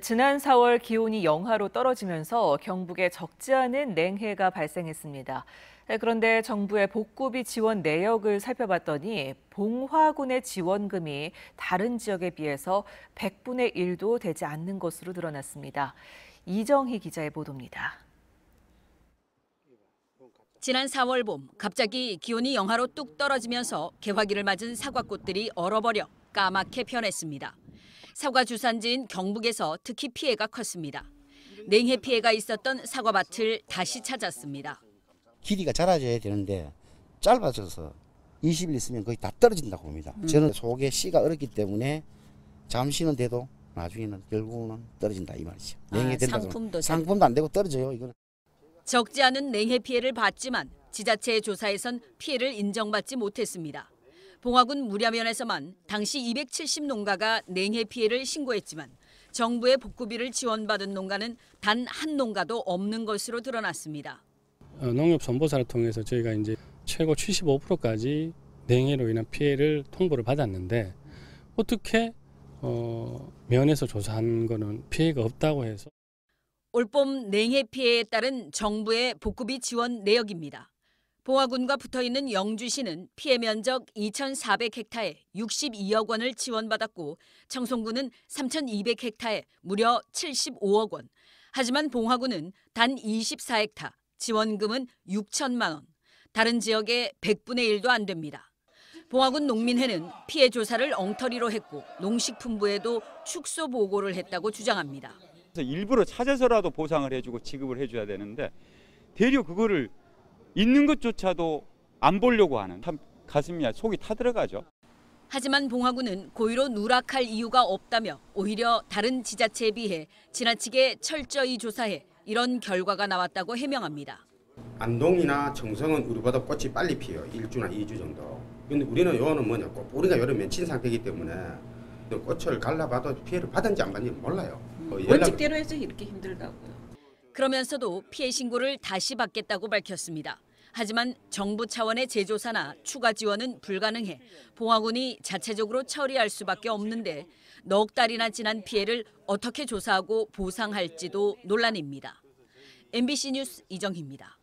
지난 4월 기온이 영하로 떨어지면서 경북에 적지 않은 냉해가 발생했습니다. 그런데 정부의 복구비 지원 내역을 살펴봤더니 봉화군의 지원금이 다른 지역에 비해서 100분의 1도 되지 않는 것으로 드러났습니다. 이정희 기자의 보도입니다. 지난 4월 봄 갑자기 기온이 영하로 뚝 떨어지면서 개화기를 맞은 사과꽃들이 얼어버려 까맣게 변했습니다. 사과 주산지인 경북에서 특히 피해가 컸습니다. 냉해 피해가 있었던 사과밭을 다시 찾았습니다. 길이가 자라져야 되는데 짧아져서 20일 있으면 거의 다 떨어진다고 봅니다. 저는 속에 씨가 얼었기 때문에 잠시는 돼도 나중에는 결국은 떨어진다 이 말이죠. 냉해 된다고 상품도 안 되고 떨어져요. 이거는. 적지 않은 냉해 피해를 봤지만 지자체의 조사에선 피해를 인정받지 못했습니다. 봉화군 무랴면에서만 당시 270농가가 냉해 피해를 신고했지만 정부의 복구비를 지원받은 농가는 단 한 농가도 없는 것으로 드러났습니다. 농협 선보사를 통해서 저희가 이제 최고 75%까지 냉해로 인한 피해를 통보를 받았는데 어떻게 면에서 조사한 거는 피해가 없다고 해서. 올봄 냉해 피해에 따른 정부의 복구비 지원 내역입니다. 봉화군과 붙어있는 영주시는 피해 면적 2,400헥타에 62억 원을 지원받았고 청송군은 3,200헥타에 무려 75억 원. 하지만 봉화군은 단 24헥타, 지원금은 6천만 원. 다른 지역의 100분의 1도 안 됩니다. 봉화군 농민회는 피해 조사를 엉터리로 했고 농식품부에도 축소 보고를 했다고 주장합니다. 일부러 찾아서라도 보상을 해주고 지급을 해줘야 되는데 되려 그거를 있는 것조차도 안 보려고 하는, 참 가슴이 속이 타들어가죠. 하지만 봉화군은 고의로 누락할 이유가 없다며 오히려 다른 지자체에 비해 지나치게 철저히 조사해 이런 결과가 나왔다고 해명합니다. 안동이나 청송은 우리보다 꽃이 빨리 피어요. 1주나 2주 정도. 근데 우리는 요거는 뭐냐, 뿌리가 여름 맺힌 상태이기 때문에 꽃을 갈라봐도 피해를 받은지 안 받는지 몰라요. 원칙대로 해서 이렇게 힘들다고요. 그러면서도 피해 신고를 다시 받겠다고 밝혔습니다. 하지만 정부 차원의 재조사나 추가 지원은 불가능해 봉화군이 자체적으로 처리할 수밖에 없는데 넉 달이나 지난 피해를 어떻게 조사하고 보상할지도 논란입니다. MBC 뉴스 이정희입니다.